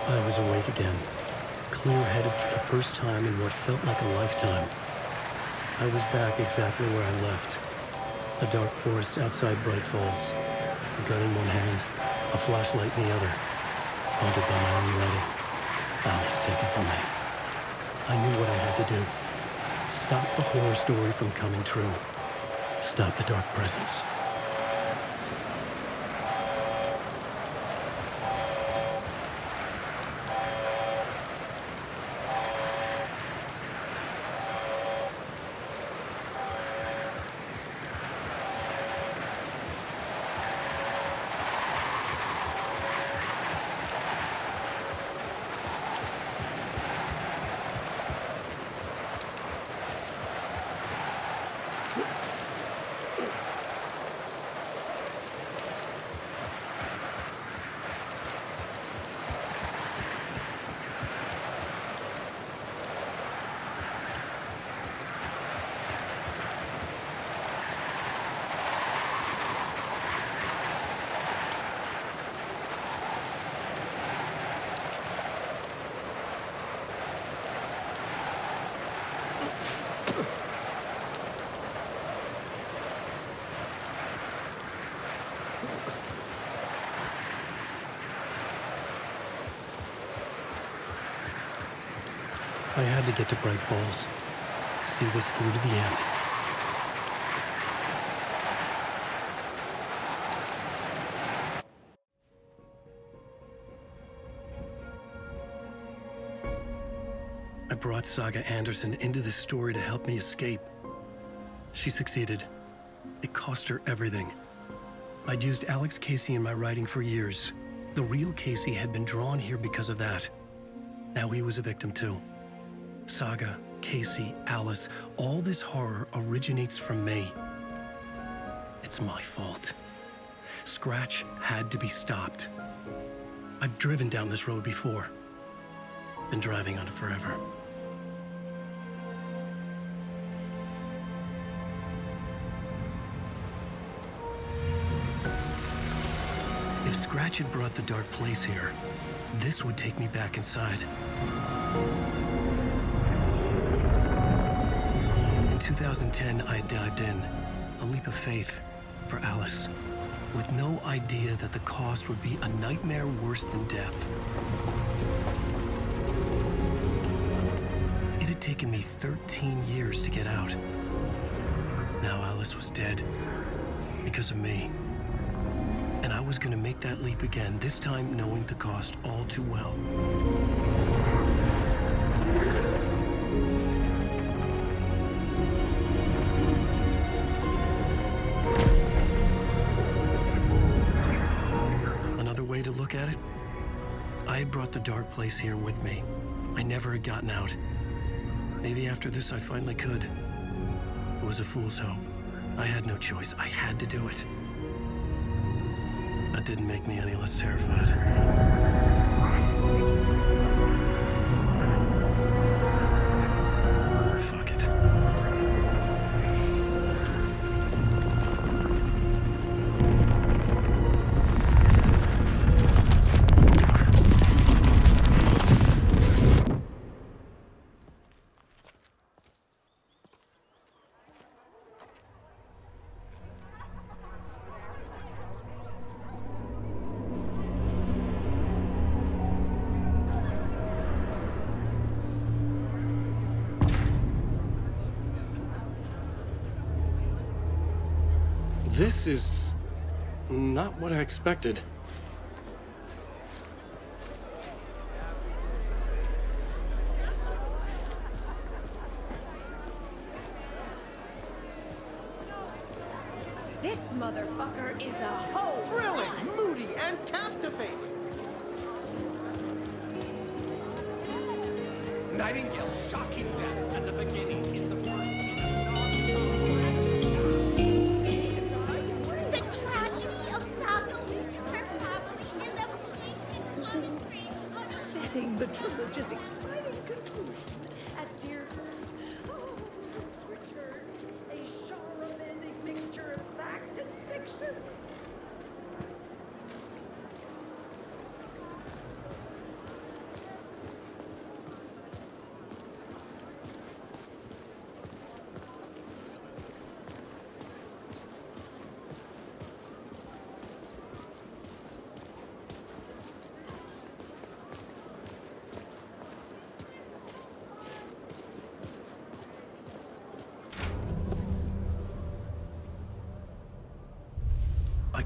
I was awake again, clear-headed for the first time in what felt like a lifetime. I was back exactly where I left. A dark forest outside Bright Falls. A gun in one hand, a flashlight in the other. Haunted by my own writing. Alice taken from me. I knew what I had to do. Stop the horror story from coming true. Stop the dark presence. I had to get to Bright Falls. See this through to the end. I brought Saga Anderson into this story to help me escape. She succeeded. It cost her everything. I'd used Alex Casey in my writing for years. The real Casey had been drawn here because of that. Now he was a victim too. Saga, Casey, Alice, all this horror originates from me. It's my fault. Scratch had to be stopped. I've driven down this road before. Been driving on it forever. If Scratch had brought the dark place here, this would take me back inside. In 2010, I dived in, a leap of faith for Alice, with no idea that the cost would be a nightmare worse than death. It had taken me 13 years to get out. Now Alice was dead, because of me. And I was gonna make that leap again, this time knowing the cost all too well. Another way to look at it, I had brought the dark place here with me. I never had gotten out. Maybe after this I finally could. It was a fool's hope. I had no choice. I had to do it. That didn't make me any less terrified. Fuck it. This is not what I expected. This motherfucker is a hoe! Thrilling, moody, and captivating. Nightingale's shocking death at the beginning is the first in a The tragedy of Saga losing her family and the bleak and dream. Setting the trilogy's exciting conclusion at Deerfest. Oh, Luke's return, a genre-bending mixture of fact and fiction.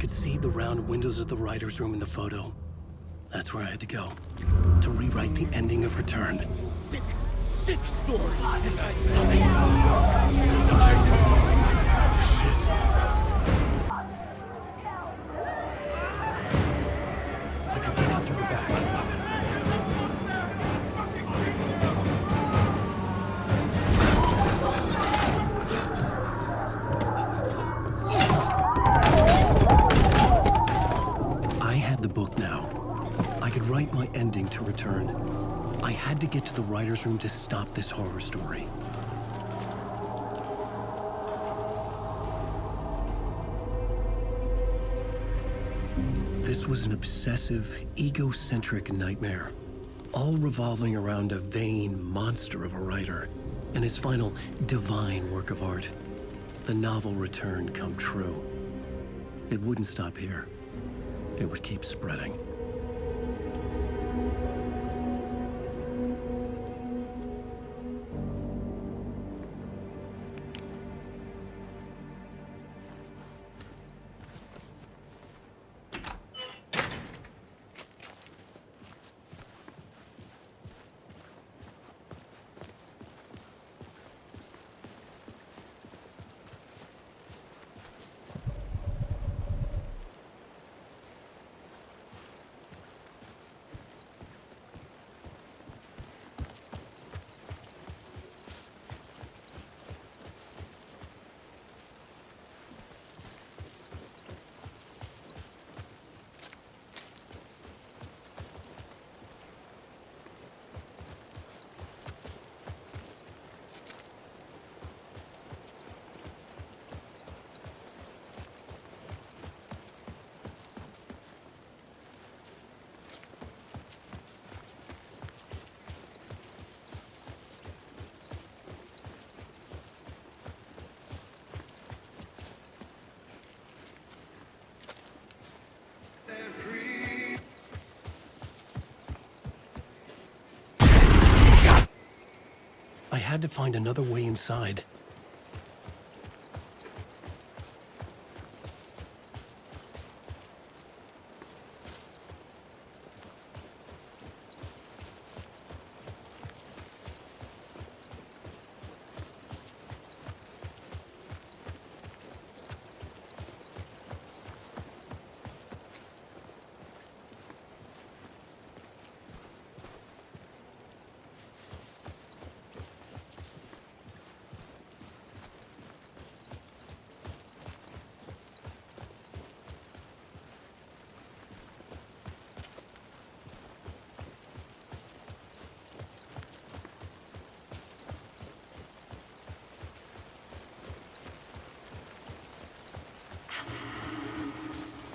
could see the round windows of the writer's room in the photo. That's where I had to go, to rewrite the ending of Return. Sick, sick story. I could get out through the back. I had the book now. I could write my ending to Return. I had to get to the writer's room to stop this horror story. This was an obsessive, egocentric nightmare, all revolving around a vain monster of a writer and his final divine work of art, the novel Return come true. It wouldn't stop here. It would keep spreading. I had to find another way inside.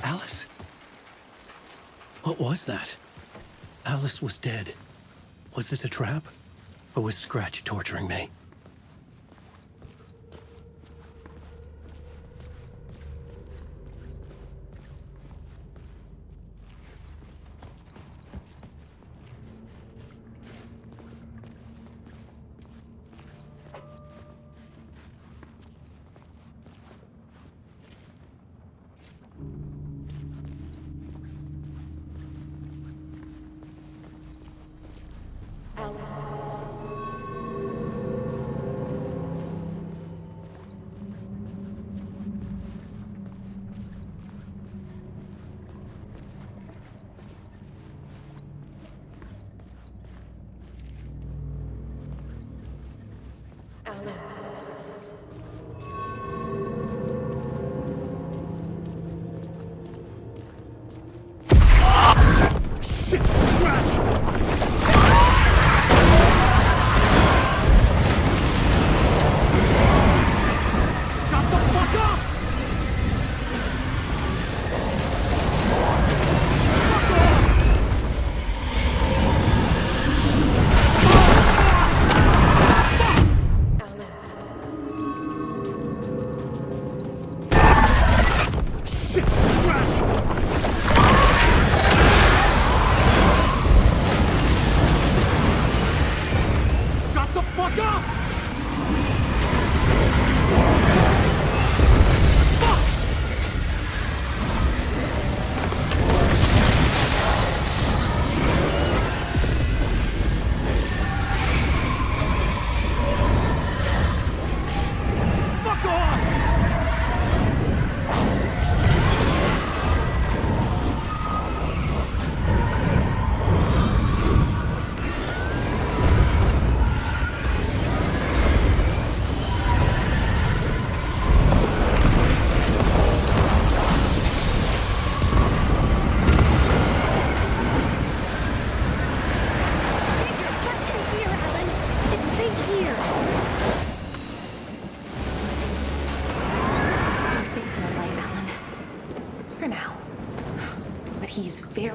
Alice? What was that? Alice was dead. Was this a trap? Or was Scratch torturing me?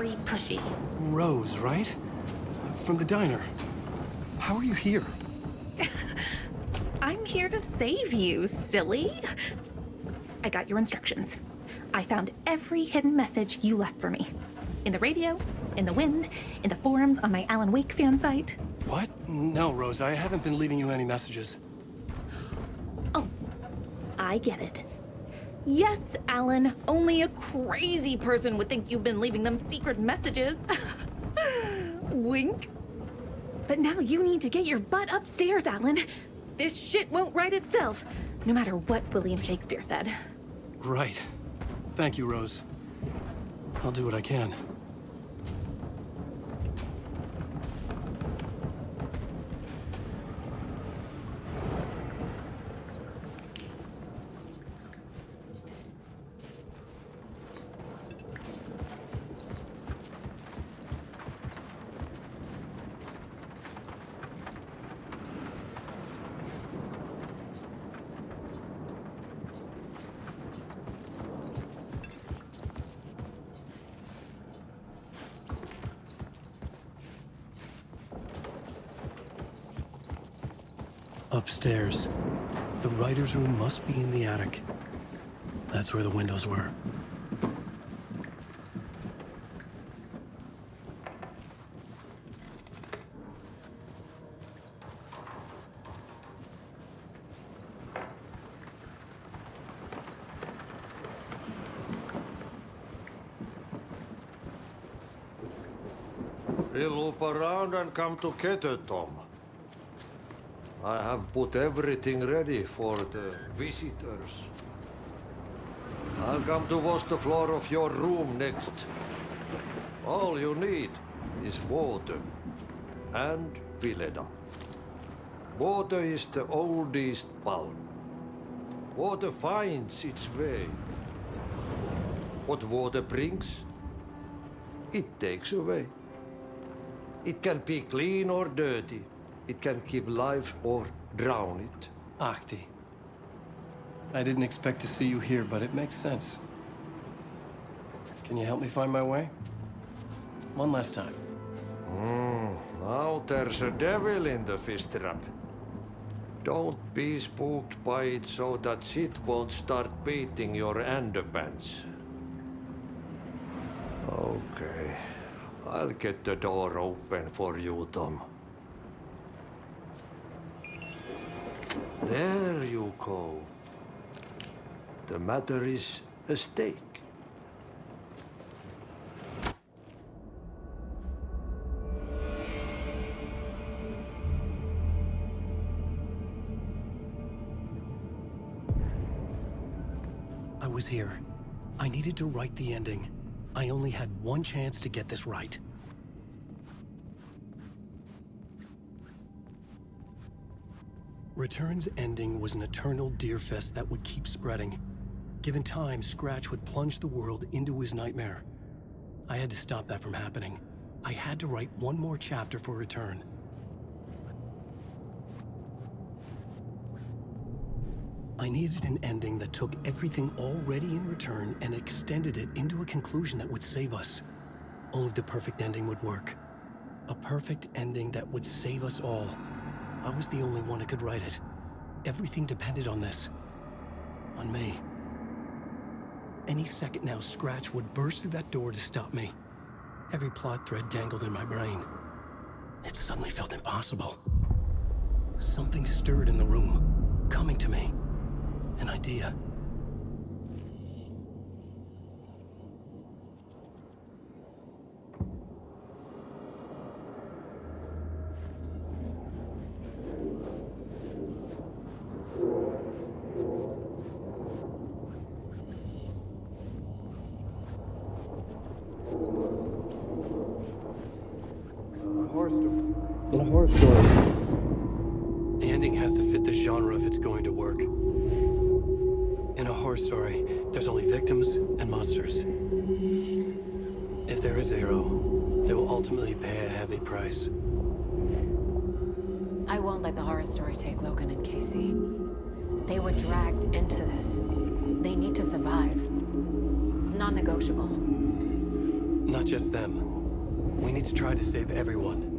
very pushy. Rose, right? From the diner. How are you here? I'm here to save you, silly. I got your instructions. I found every hidden message you left for me. In the radio, in the wind, in the forums on my Alan Wake fan site. What? No, Rose, I haven't been leaving you any messages. Oh, I get it. Yes, Alan, only a crazy person would think you've been leaving them secret messages. Wink. But now you need to get your butt upstairs, Alan. This shit won't right itself, no matter what William Shakespeare said. Right. Thank you, Rose. I'll do what I can. Upstairs. The writer's room must be in the attic. That's where the windows were. We'll loop around and come to Keter, Tom. I have put everything ready for the visitors. I'll come to wash the floor of your room next. All you need is water and Vileda. Water is the oldest bulb. Water finds its way. What water brings, it takes away. It can be clean or dirty. It can keep life or drown it. Ahti. I didn't expect to see you here, but it makes sense. Can you help me find my way? One last time. Now there's a devil in the fish trap. Don't be spooked by it so that shit won't start beating your underpants. Okay. I'll get the door open for you, Tom. There you go. The matter is a stake. I was here. I needed to write the ending. I only had one chance to get this right. Return's ending was an eternal deerfest that would keep spreading. Given time, Scratch would plunge the world into his nightmare. I had to stop that from happening. I had to write one more chapter for Return. I needed an ending that took everything already in Return and extended it into a conclusion that would save us. Only the perfect ending would work. A perfect ending that would save us all. I was the only one who could write it. Everything depended on this. On me. Any second now, Scratch would burst through that door to stop me. Every plot thread dangled in my brain. It suddenly felt impossible. Something stirred in the room, coming to me. An idea. In a horror story. The ending has to fit the genre if it's going to work. In a horror story, there's only victims and monsters. If there is a hero, they will ultimately pay a heavy price. I won't let the horror story take Logan and Casey. They were dragged into this. They need to survive. Non-negotiable. Not just them. We need to try to save everyone.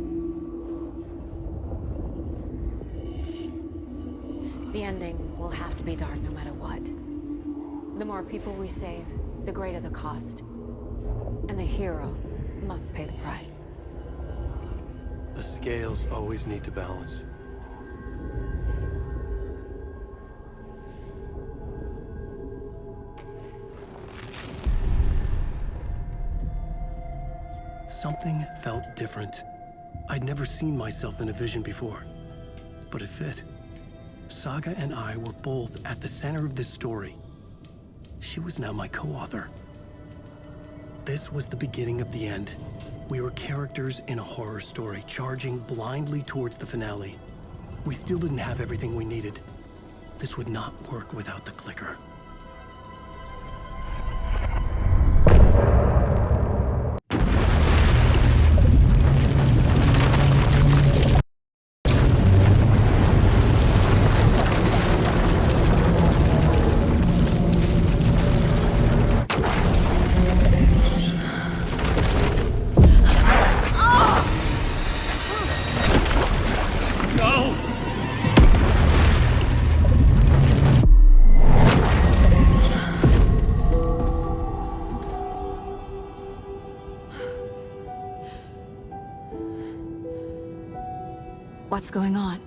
The ending will have to be dark no matter what. The more people we save, the greater the cost. And the hero must pay the price. The scales always need to balance. Something felt different. I'd never seen myself in a vision before, but it fit. Saga and I were both at the center of this story. She was now my co-author. This was the beginning of the end. We were characters in a horror story, charging blindly towards the finale. We still didn't have everything we needed. This would not work without the clicker. What's going on?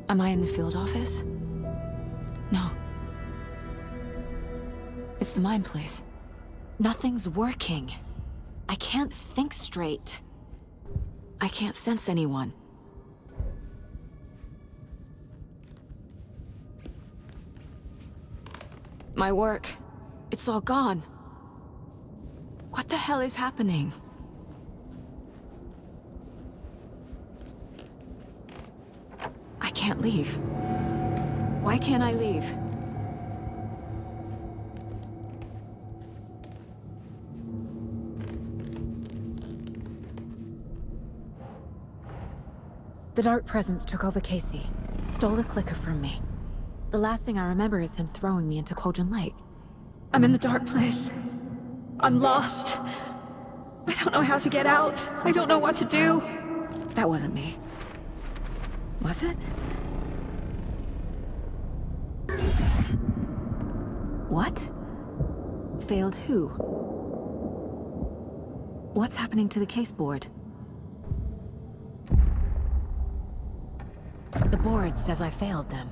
Am I in the field office? No. It's the mine place. Nothing's working. I can't think straight. I can't sense anyone. My work, it's all gone. What the hell is happening? I can't leave. Why can't I leave? The Dark Presence took over Casey, stole the clicker from me. The last thing I remember is him throwing me into Cauldron Lake. I'm in the dark place. I'm lost. I don't know how to get out. I don't know what to do. That wasn't me. Was it? What? Failed who? What's happening to the case board? The board says I failed them.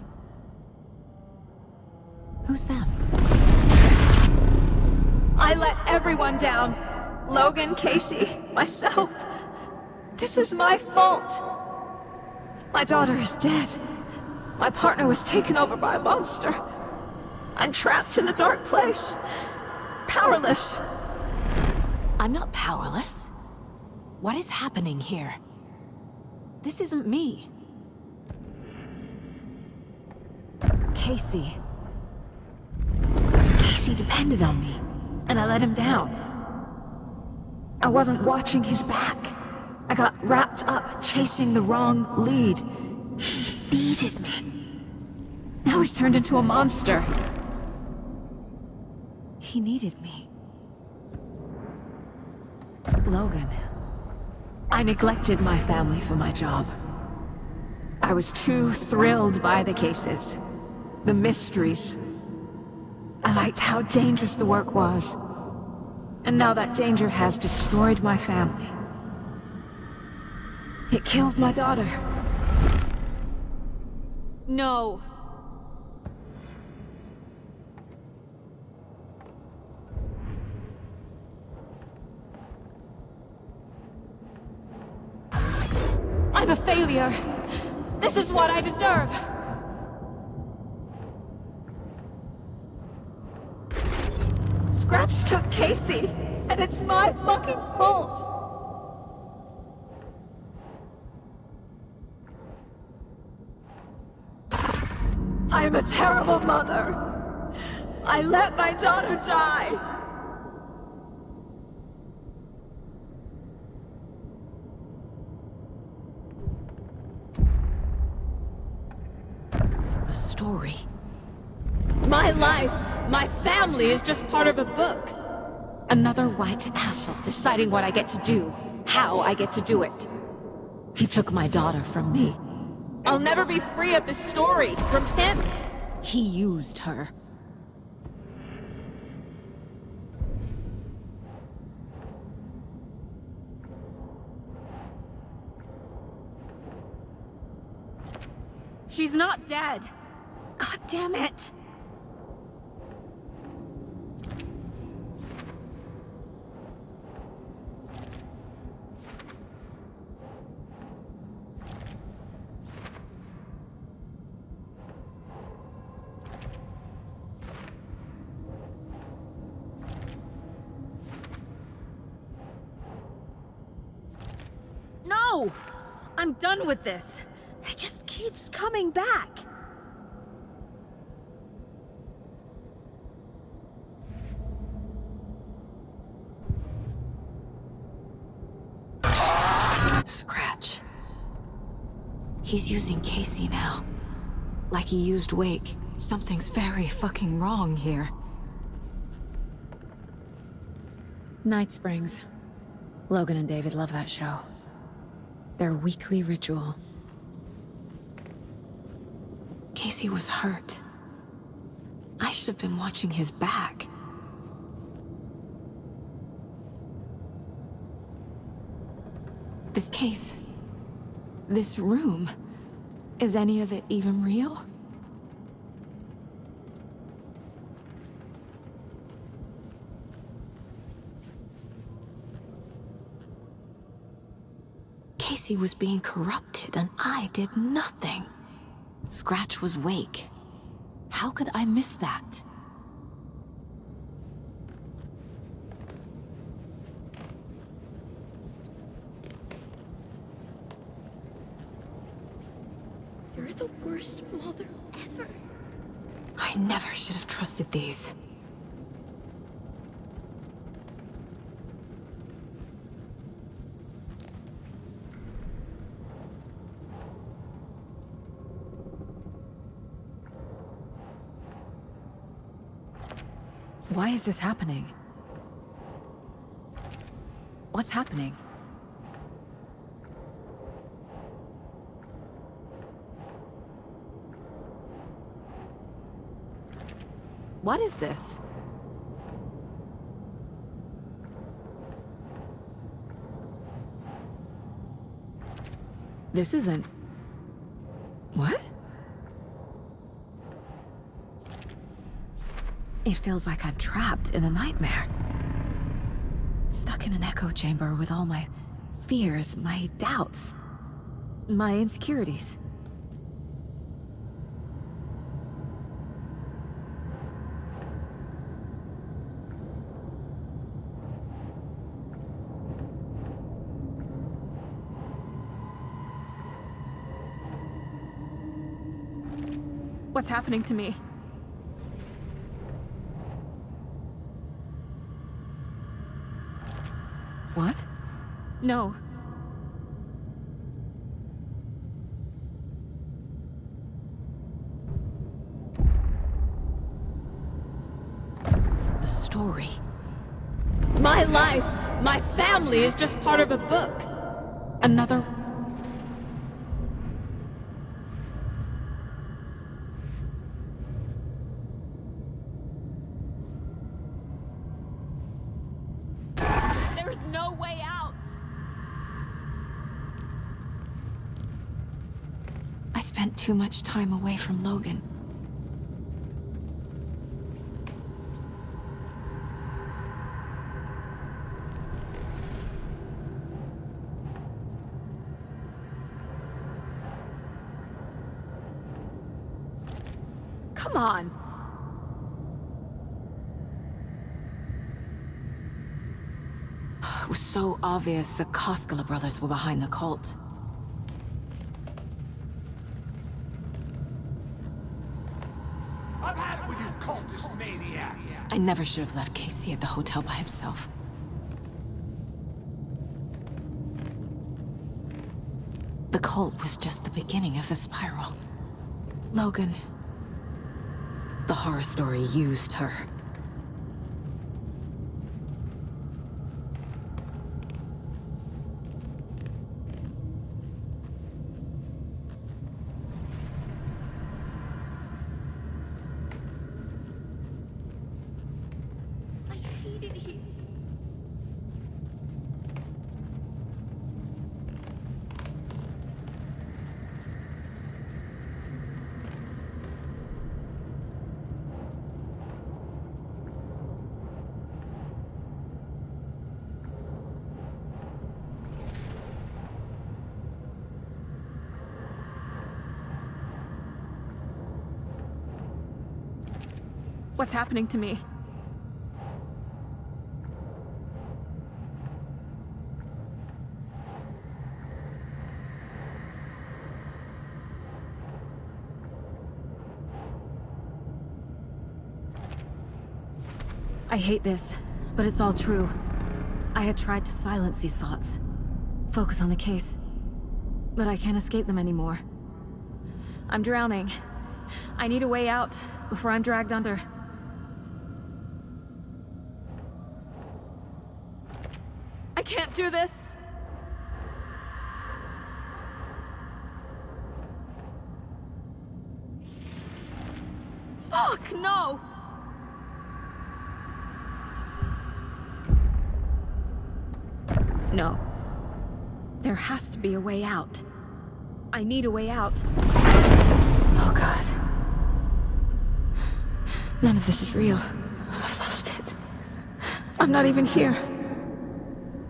Who's them? I let everyone down. Logan, Casey, myself. This is my fault. My daughter is dead. My partner was taken over by a monster. I'm trapped in the dark place. Powerless. I'm not powerless. What is happening here? This isn't me. Casey. Casey depended on me, and I let him down. I wasn't watching his back. I got wrapped up chasing the wrong lead. He needed me. Now he's turned into a monster. He needed me. Logan. I neglected my family for my job. I was too thrilled by the cases, the mysteries. I liked how dangerous the work was. And now that danger has destroyed my family. It killed my daughter. No. I'm a failure. This is what I deserve. Scratch took Casey, and it's my fucking fault. I am a terrible mother. I let my daughter die. The story. My life, my family is just part of a book. Another white asshole deciding what I get to do, how I get to do it. He took my daughter from me. I'll never be free of this story from him. He used her. She's not dead. God damn it. No! I'm done with this. It just keeps coming back. Scratch. He's using Casey now. Like he used Wake. Something's very fucking wrong here. Night Springs. Logan and David love that show. Their weekly ritual. Casey was hurt. I should have been watching his back. This case, this room, is any of it even real? Casey was being corrupted and I did nothing. Scratch was Wake. How could I miss that? You're the worst mother ever. I never should have trusted these. Why is this happening? What's happening? What is this? This isn't... What? It feels like I'm trapped in a nightmare. Stuck in an echo chamber with all my fears, my doubts, my insecurities. What's happening to me? What? No. The story. My life, my family is just part of a book. Another... There's no way out. I spent too much time away from Logan. Come on. It was so obvious the Koskela brothers were behind the cult. I've had it with you cultist maniacs. I never should have left Casey at the hotel by himself. The cult was just the beginning of the spiral. Logan, the horror story used her. What's happening to me? I hate this, but it's all true. I had tried to silence these thoughts, focus on the case, but I can't escape them anymore. I'm drowning. I need a way out before I'm dragged under. I can't do this! Fuck, no! No. There has to be a way out. I need a way out. Oh God. None of this is real. I've lost it. I'm not even here.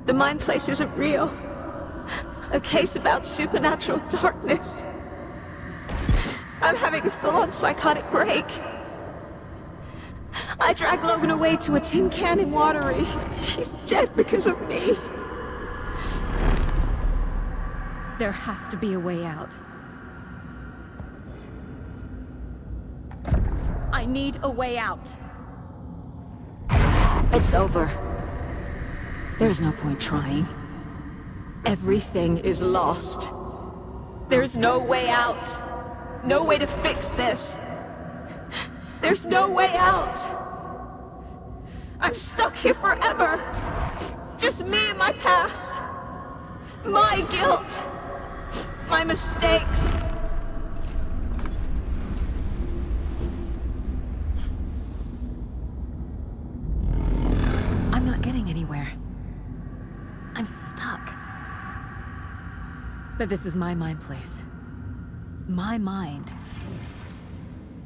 The mind place isn't real. A case about supernatural darkness. I'm having a full-on psychotic break. I dragged Logan away to a tin can in Watery. She's dead because of me. There has to be a way out. I need a way out. It's over. There's no point trying. Everything is lost. There's no way out. No way to fix this. There's no way out. I'm stuck here forever. Just me and my past. My guilt. My mistakes. I'm not getting anywhere. I'm stuck. But this is my mind place. My mind.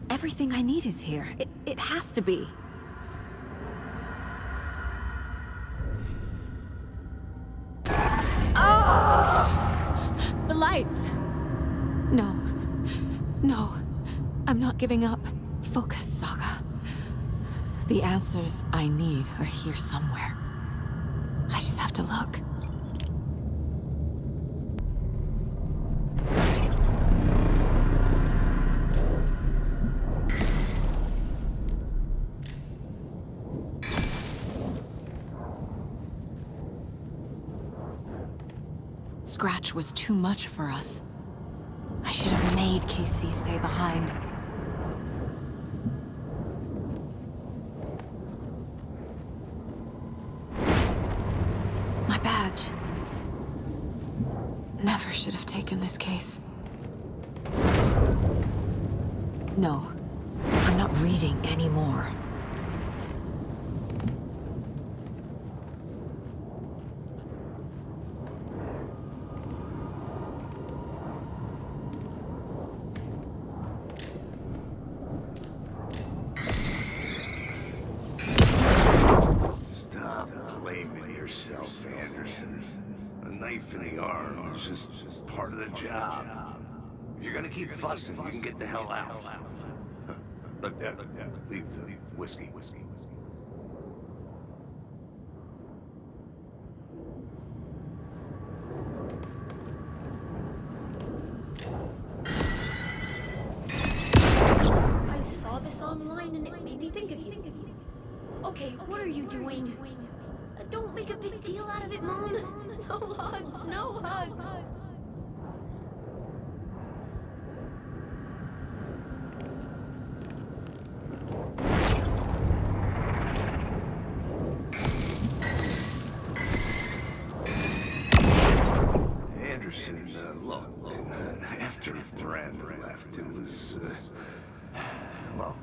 Everything I need is here. It has to be. The lights! No. No. I'm not giving up. Focus, Saga. The answers I need are here somewhere. I just have to look. Scratch was too much for us. I should have made Casey stay behind. My badge. Never should have taken this case. No, I'm not reading anymore. Yourself, Anderson. A knife in the arm is just part of the job. If you're gonna keep fussing, you can get the hell out. But leave the whiskey. I saw this online and it made me think of you. Okay, what are you doing? Don't make a big deal out of it, Mom. No hugs, no hugs. Anderson, look, after Miranda left, it was, well,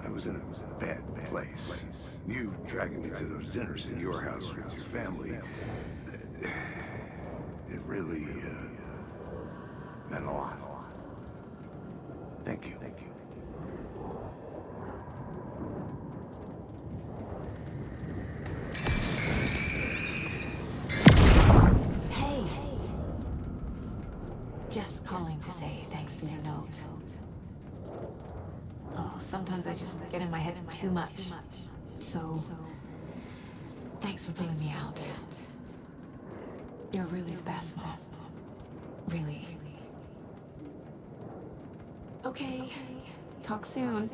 I was in a bad place. You dragging me to those dinners in your house with your family, it really, meant a lot. Thank you. Hey. Just calling to say thanks for your note. Oh, sometimes I just get in my head too much. So, thanks for pulling me out. You're really the best, Mom. Really. Okay. Talk soon.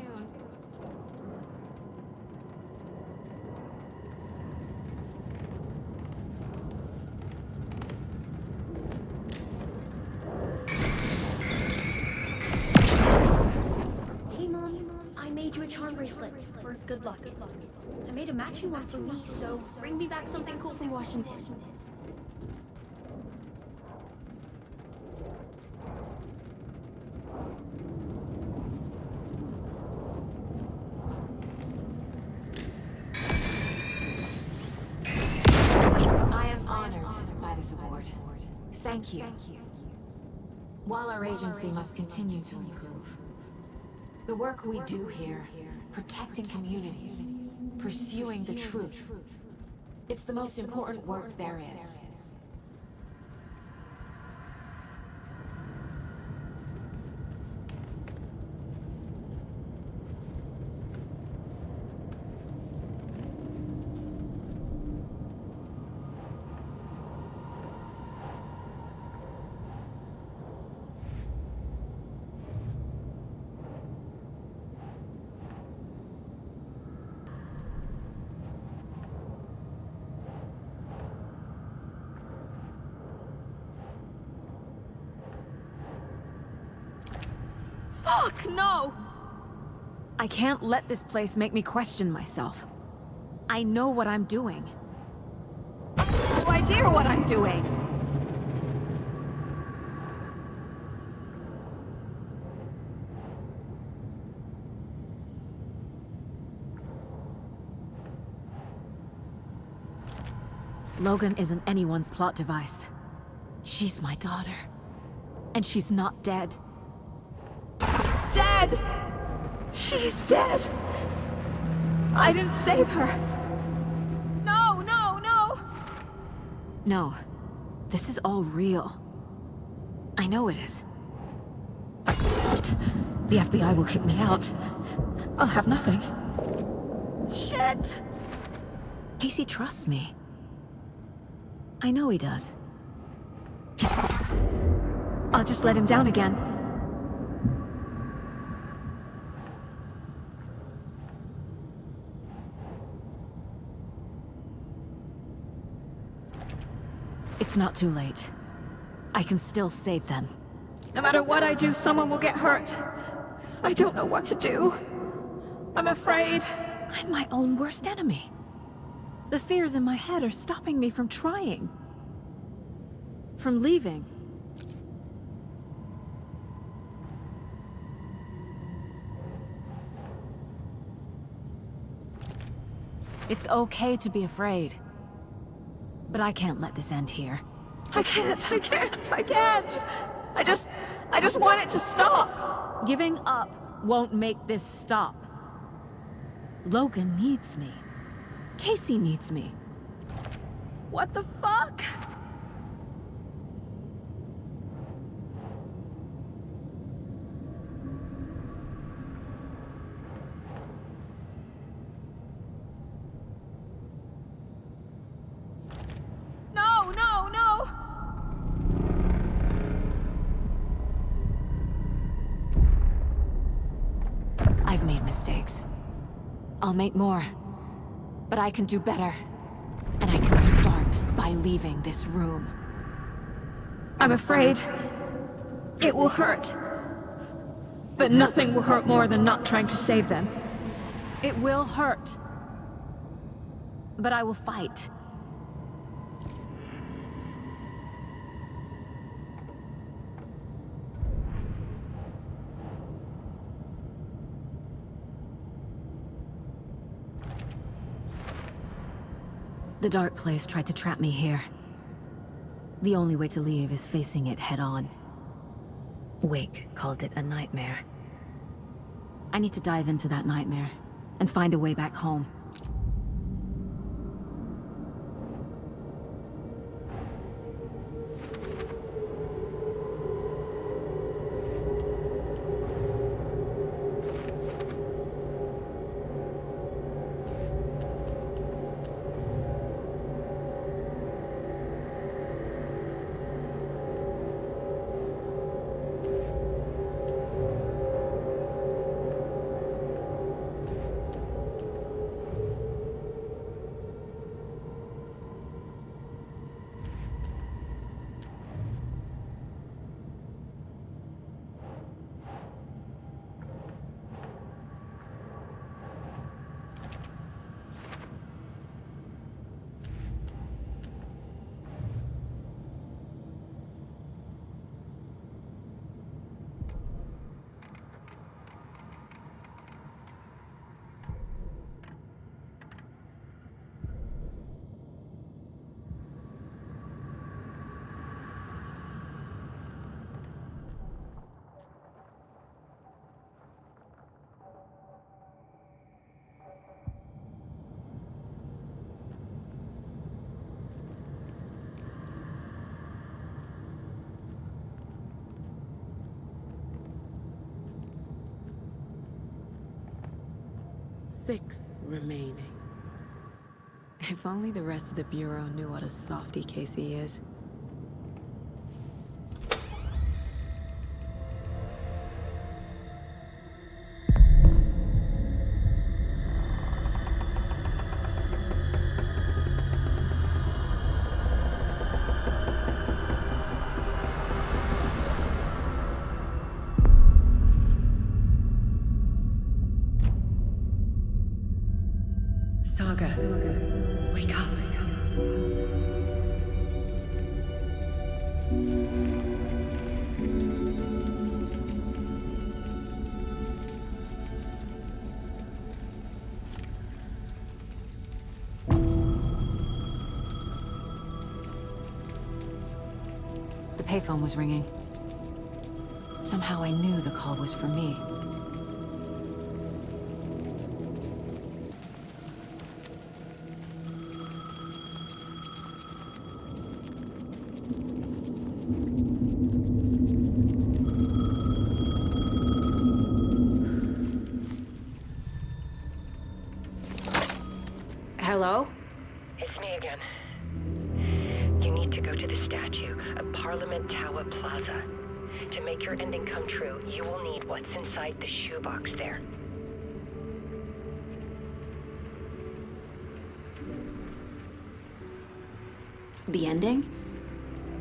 Hey, Mom. I made you a charm bracelet for good luck. I made a matching one for me, so bring me back something cool from Washington. I am honored by this award. Thank you. While our agency must continue to improve, the work we do here, protecting communities, pursuing the truth, it's the most important work there is. Fuck, no! I can't let this place make me question myself. I know what I'm doing. No idea what I'm doing! Logan isn't anyone's plot device. She's my daughter. And she's not dead. Dead! She's dead! I didn't save her! No, no, no! No. This is all real. I know it is. The FBI will kick me out. I'll have nothing. Shit! Casey trusts me. I know he does. I'll just let him down again. It's not too late. I can still save them. No matter what I do, someone will get hurt. I don't know what to do. I'm afraid. I'm my own worst enemy. The fears in my head are stopping me from trying. From leaving. It's okay to be afraid. But I can't let this end here. I can't. I just want it to stop. Giving up won't make this stop. Logan needs me. Casey needs me. What the fuck? No, no, no! I've made mistakes. I'll make more. But I can do better. And I can start by leaving this room. I'm afraid it will hurt. But nothing will hurt more than not trying to save them. It will hurt. But I will fight. The Dark Place tried to trap me here. The only way to leave is facing it head-on. Wake called it a nightmare. I need to dive into that nightmare, and find a way back home. 6 remaining. If only the rest of the Bureau knew what a softy Casey is. Saga, wake up. The payphone was ringing. Somehow I knew the call was for me. Hello? It's me again. You need to go to the statue of Parliament Tower Plaza. To make your ending come true, you will need what's inside the shoebox there. The ending?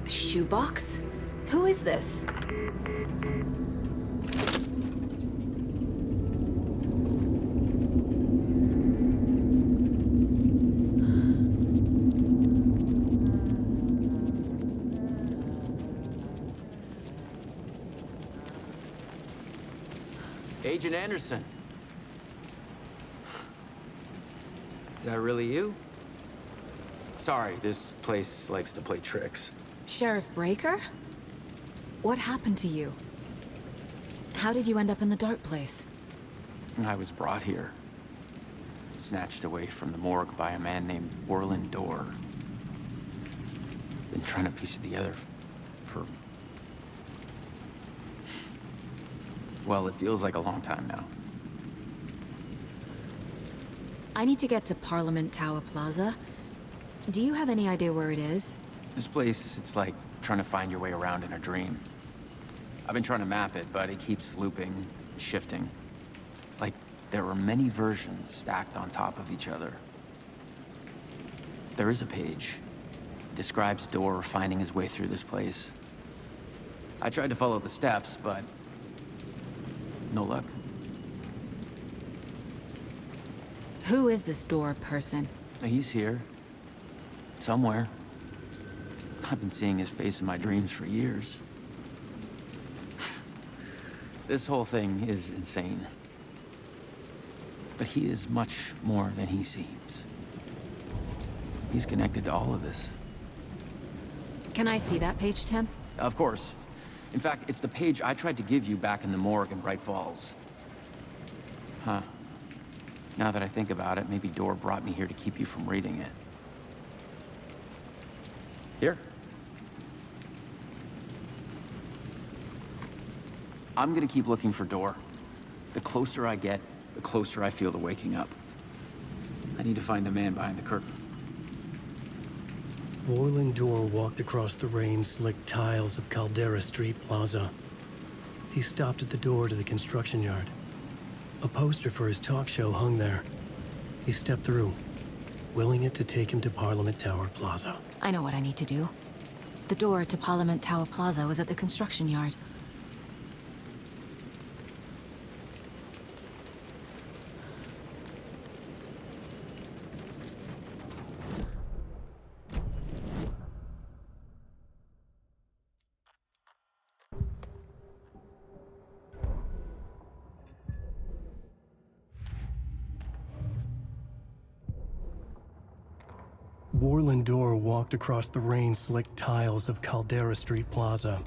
A shoebox? Who is this? Agent Anderson. Is that really you? Sorry, this place likes to play tricks. Sheriff Breaker? What happened to you? How did you end up in the dark place? I was brought here. Snatched away from the morgue by a man named Warland Dorr. Been trying to piece it together for... well, it feels like a long time now. I need to get to Parliament Tower Plaza. Do you have any idea where it is? This place, it's like trying to find your way around in a dream. I've been trying to map it, but it keeps looping, shifting. Like there are many versions stacked on top of each other. There is a page. It describes Dorr finding his way through this place. I tried to follow the steps, but no luck. Who is this Dorr person? He's here. Somewhere. I've been seeing his face in my dreams for years. This whole thing is insane. But he is much more than he seems. He's connected to all of this. Can I see that page, Tim? Of course. In fact, it's the page I tried to give you back in the morgue in Bright Falls. Huh. Now that I think about it, maybe Dorr brought me here to keep you from reading it. Here. I'm gonna keep looking for Dorr. The closer I get, the closer I feel to waking up. I need to find the man behind the curtain. Warland Dorr walked across the rain-slicked tiles of Caldera Street Plaza. He stopped at the door to the construction yard. A poster for his talk show hung there. He stepped through, willing it to take him to Parliament Tower Plaza. I know what I need to do. The door to Parliament Tower Plaza was at the construction yard. Warland Dorr walked across the rain-slicked tiles of Caldera Street Plaza.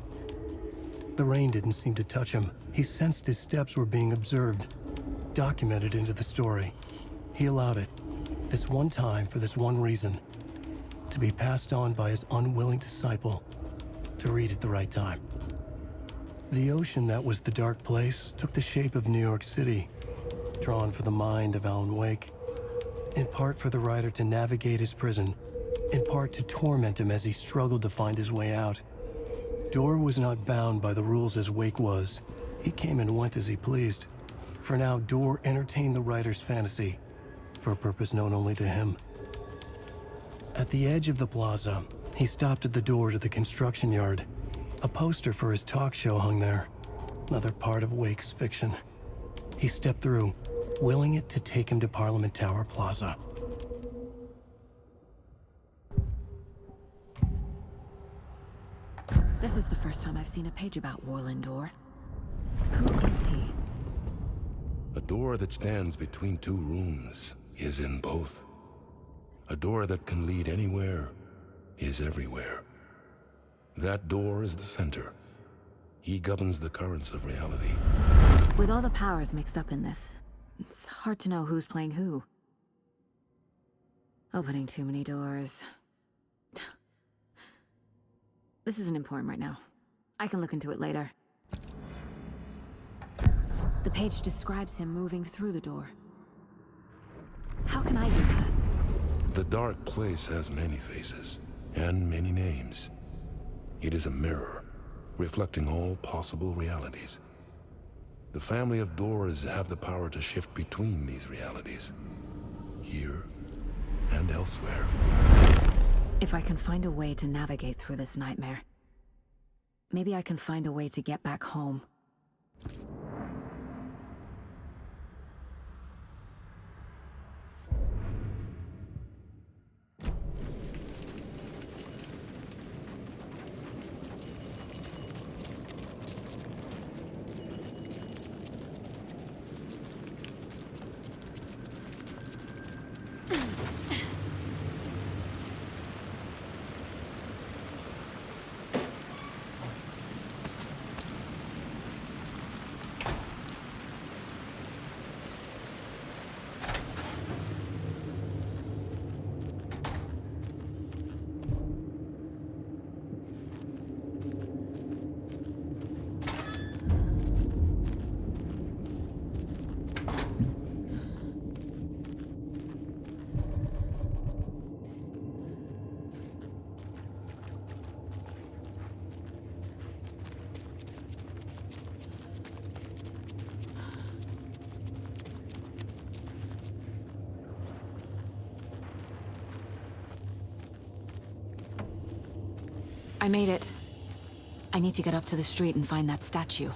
The rain didn't seem to touch him. He sensed his steps were being observed, documented into the story. He allowed it, this one time for this one reason, to be passed on by his unwilling disciple, to read at the right time. The ocean that was the dark place took the shape of New York City. drawn for the mind of Alan Wake. In part for the writer to navigate his prison, in part to torment him as he struggled to find his way out. Door was not bound by the rules as Wake was. He came and went as he pleased. For now, Door entertained the writer's fantasy, for a purpose known only to him. At the edge of the plaza, he stopped at the door to the construction yard. A poster for his talk show hung there. Another part of Wake's fiction. He stepped through, willing it to take him to Parliament Tower Plaza. This is the first time I've seen a page about Warland Door. Who is he? A door that stands between two rooms is in both. A door that can lead anywhere is everywhere. That door is the center. He governs the currents of reality. With all the powers mixed up in this, it's hard to know who's playing who. Opening too many doors. This isn't important right now. I can look into it later. The page describes him moving through the door. How can I do that? The dark place has many faces, and many names. It is a mirror, reflecting all possible realities. The family of doors have the power to shift between these realities, here and elsewhere. If I can find a way to navigate through this nightmare, maybe I can find a way to get back home. I made it. I need to get up to the street and find that statue.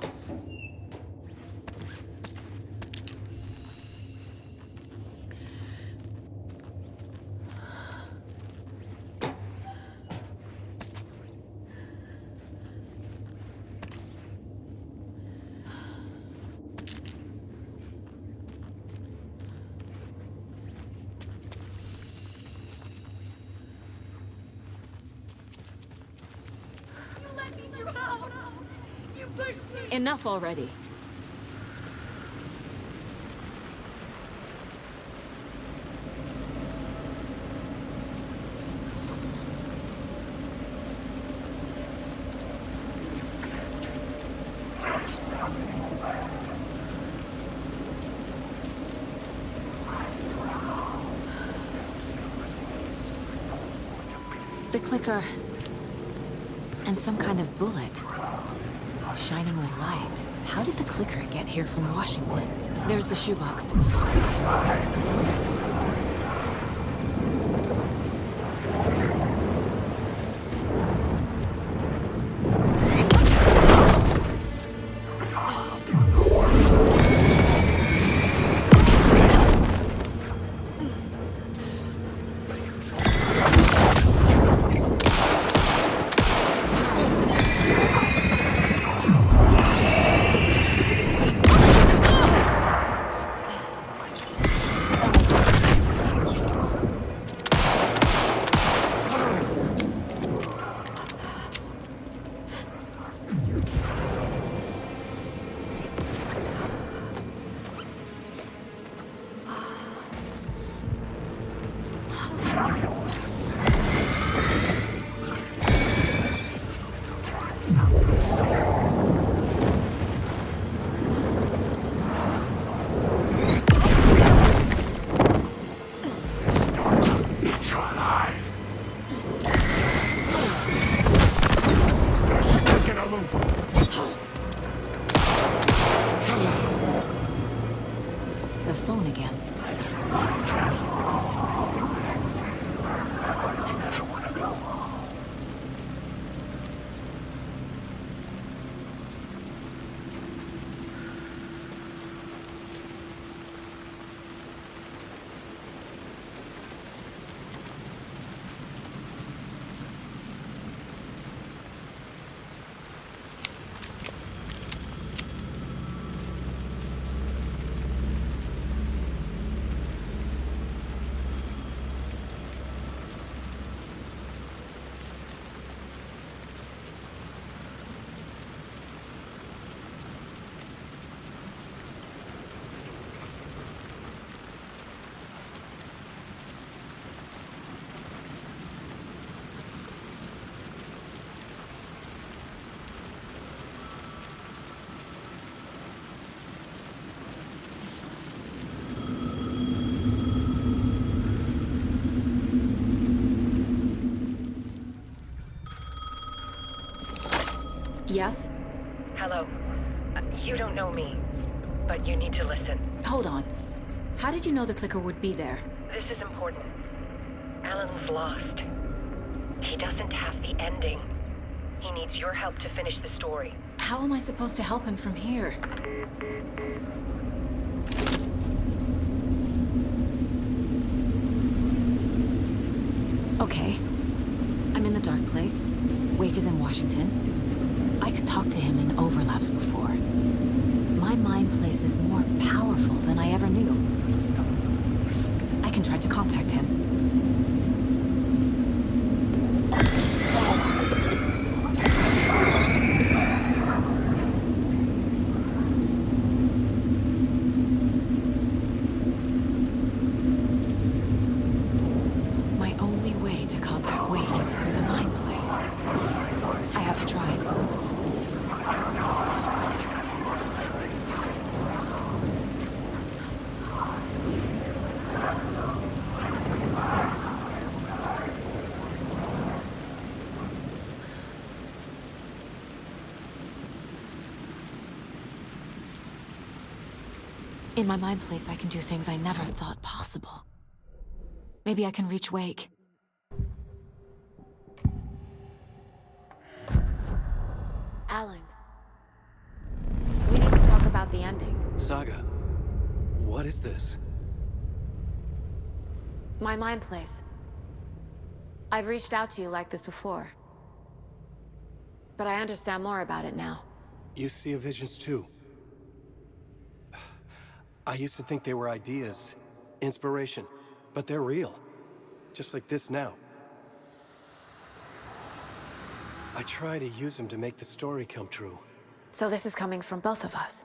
Enough already. The clicker. And some kind of bullet. Shining with light. How did the clicker get here from Washington? There's the shoebox. Yes? Hello. You don't know me, but you need to listen. Hold on. How did you know the clicker would be there? This is important. Alan's lost. He doesn't have the ending. He needs your help to finish the story. How am I supposed to help him from here? Okay. I'm in the dark place. Wake is in Washington. I could talk to him in overlaps before. My mind place is more powerful than I ever knew. I can try to contact him. My only way to contact Wake is through the mind place. I have to try. In my mind place, I can do things I never thought possible. Maybe I can reach Wake. Alan. We need to talk about the ending. Saga, what is this? My mind place. I've reached out to you like this before. But I understand more about it now. You see visions too. I used to think they were ideas, inspiration, but they're real. Just like this now. I try to use them to make the story come true. So this is coming from both of us.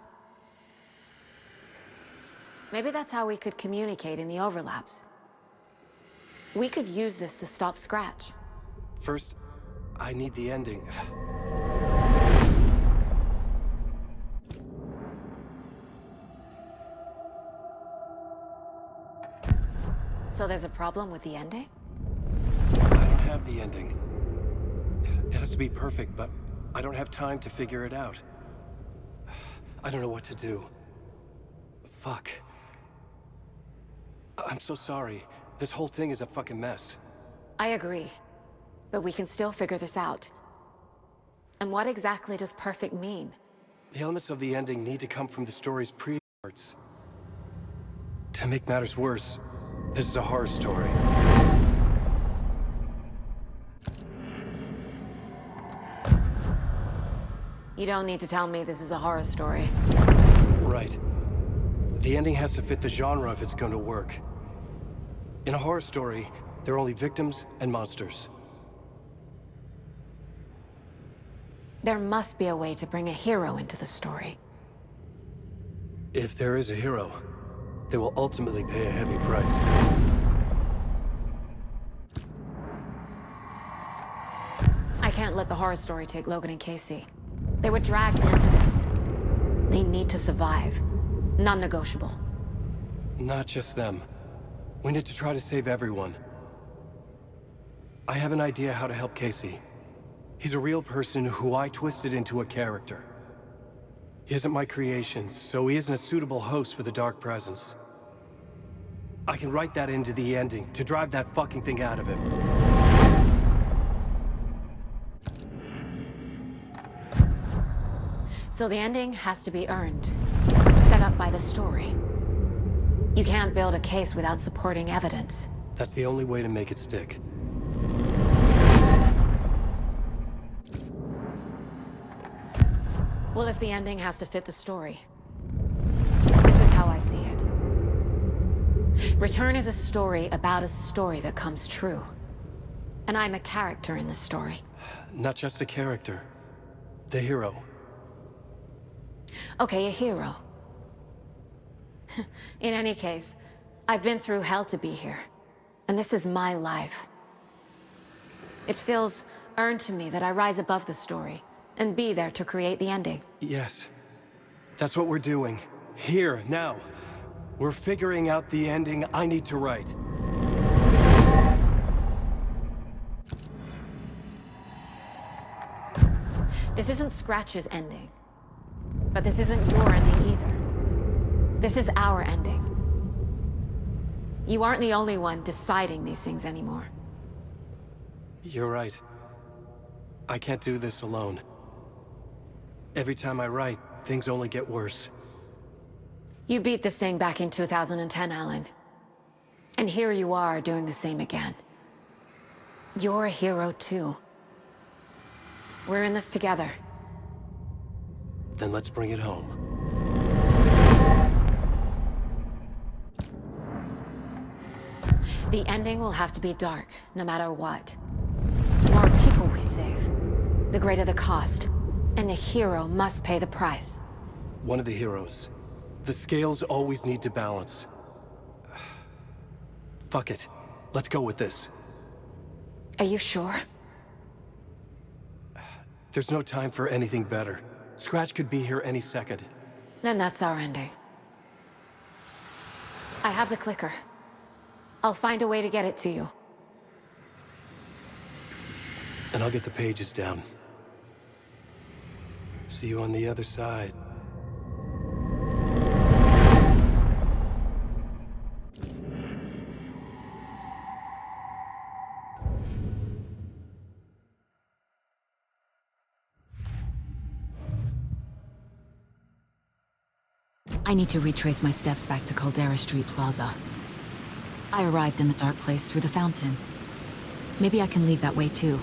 Maybe that's how we could communicate in the overlaps. We could use this to stop Scratch. First, I need the ending. So there's a problem with the ending? I don't have the ending. It has to be perfect, but I don't have time to figure it out. I don't know what to do. Fuck. I'm so sorry. This whole thing is a fucking mess. I agree. But we can still figure this out. And what exactly does perfect mean? The elements of the ending need to come from the story's pre-parts. To make matters worse, this is a horror story. You don't need to tell me this is a horror story. Right. The ending has to fit the genre if it's going to work. In a horror story, there are only victims and monsters. There must be a way to bring a hero into the story. If there is a hero, they will ultimately pay a heavy price. I can't let the horror story take Logan and Casey. They were dragged into this. They need to survive. Non-negotiable. Not just them. We need to try to save everyone. I have an idea how to help Casey. He's a real person who I twisted into a character. He isn't my creation, so he isn't a suitable host for the Dark Presence. I can write that into the ending to drive that fucking thing out of him. So the ending has to be earned. Set up by the story. You can't build a case without supporting evidence. That's the only way to make it stick. Well, if the ending has to fit the story, this is how I see it. Return is a story about a story that comes true. And I'm a character in the story. Not just a character. The hero. Okay, a hero. In any case, I've been through hell to be here. And this is my life. It feels earned to me that I rise above the story and be there to create the ending. Yes. That's what we're doing. Here, now. We're figuring out the ending I need to write. This isn't Scratch's ending. But this isn't your ending either. This is our ending. You aren't the only one deciding these things anymore. You're right. I can't do this alone. Every time I write, things only get worse. You beat this thing back in 2010, Alan. And here you are doing the same again. You're a hero too. We're in this together. Then let's bring it home. The ending will have to be dark, no matter what. The more people we save, the greater the cost. And the hero must pay the price. One of the heroes. The scales always need to balance. Fuck it. Let's go with this. Are you sure? There's no time for anything better. Scratch could be here any second. Then that's our ending. I have the clicker. I'll find a way to get it to you. And I'll get the pages down. See you on the other side. I need to retrace my steps back to Caldera Street Plaza. I arrived in the dark place through the fountain. Maybe I can leave that way too.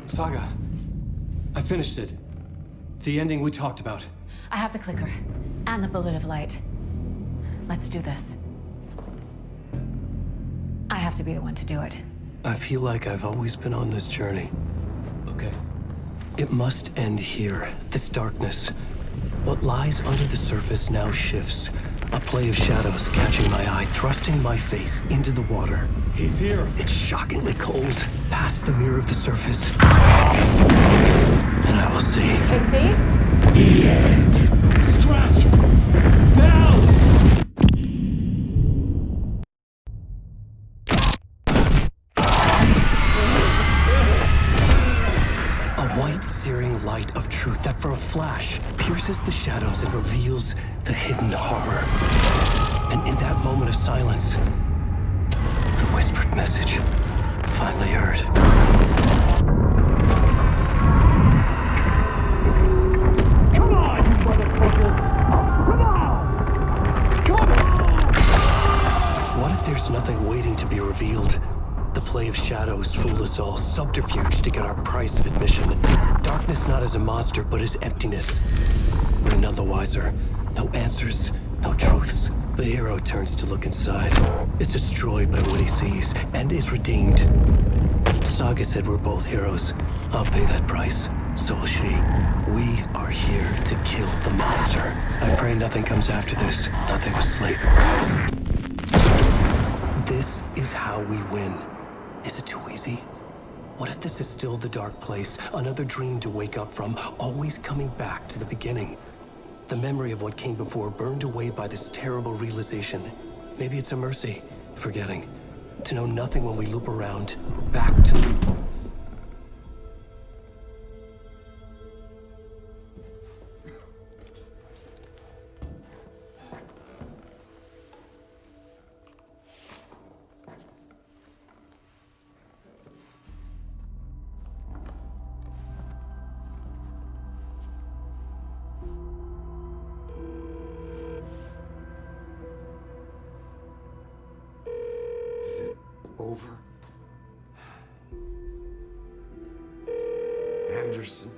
Saga, I finished it. The ending we talked about. I have the clicker, and the bullet of light. Let's do this. I have to be the one to do it. I feel like I've always been on this journey. Okay. It must end here, this darkness. What lies under the surface now shifts. A play of shadows catching my eye, thrusting my face into the water. He's here. It's shockingly cold, past the mirror of the surface. And I will see. Casey? The end. Scratch! Now! A white, searing light of truth that for a flash pierces the shadows and reveals the hidden horror. And in that moment of silence, the whispered message finally heard. Come on, you motherfucker! Come on! Come on! There's nothing waiting to be revealed. The play of shadows fool us all, subterfuge to get our price of admission. Darkness not as a monster, but as emptiness. We're none the wiser. No answers, no truths. The hero turns to look inside. Is destroyed by what he sees, and is redeemed. Saga said we're both heroes. I'll pay that price. So will she. We are here to kill the monster. I pray nothing comes after this. Nothing but sleep. This is how we win. Is it too easy? What if this is still the dark place? Another dream to wake up from, always coming back to the beginning. The memory of what came before burned away by this terrible realization. Maybe it's a mercy, forgetting. To know nothing when we loop around, back to... Is it over? Anderson?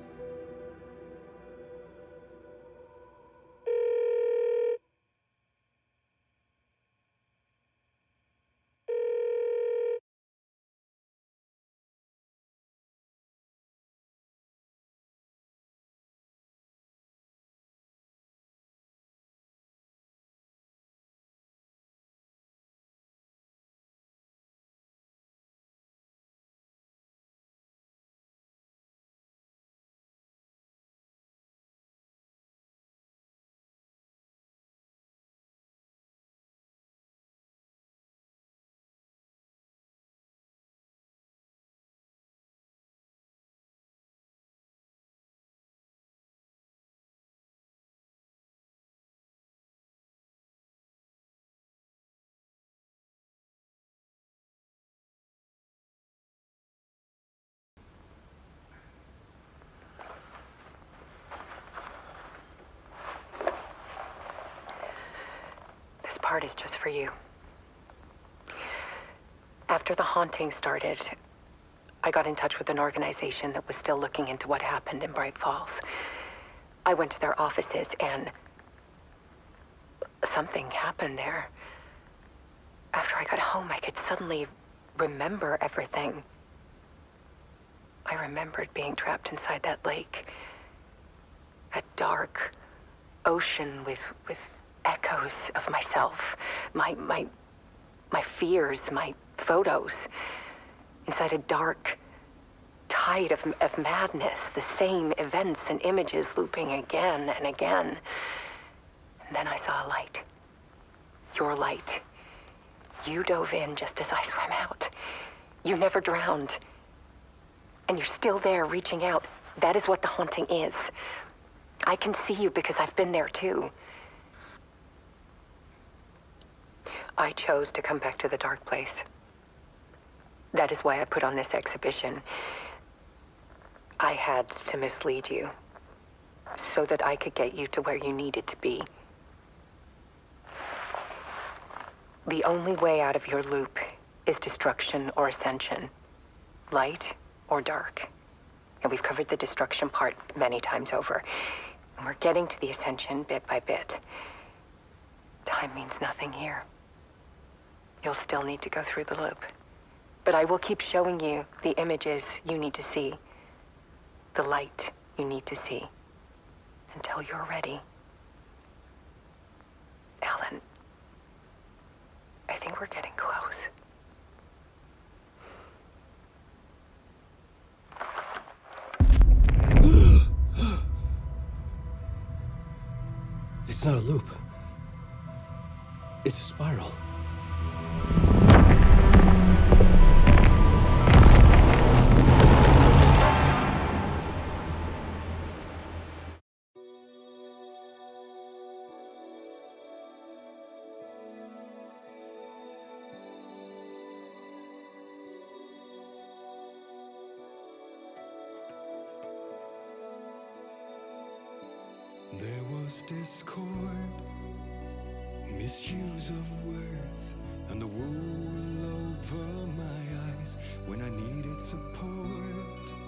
This part is just for you. After the haunting started, I got in touch with an organization that was still looking into what happened in Bright Falls. I went to their offices and something happened there. After I got home, I could suddenly remember everything. I remembered being trapped inside that lake. A dark ocean with echoes of myself. My fears, my photos. Inside a dark tide of madness. The same events and images looping again and again. And then I saw a light. Your light. You dove in just as I swam out. You never drowned. And you're still there reaching out. That is what the haunting is. I can see you because I've been there too. I chose to come back to the dark place. That is why I put on this exhibition. I had to mislead you so that I could get you to where you needed to be. The only way out of your loop is destruction or ascension, light or dark. And we've covered the destruction part many times over. And we're getting to the ascension bit by bit. Time means nothing here. You'll still need to go through the loop. But I will keep showing you the images you need to see, the light you need to see, until you're ready. Ellen, I think we're getting close. It's not a loop. It's a spiral. There was discord Misuse of worth and the wool over my eyes when I needed support.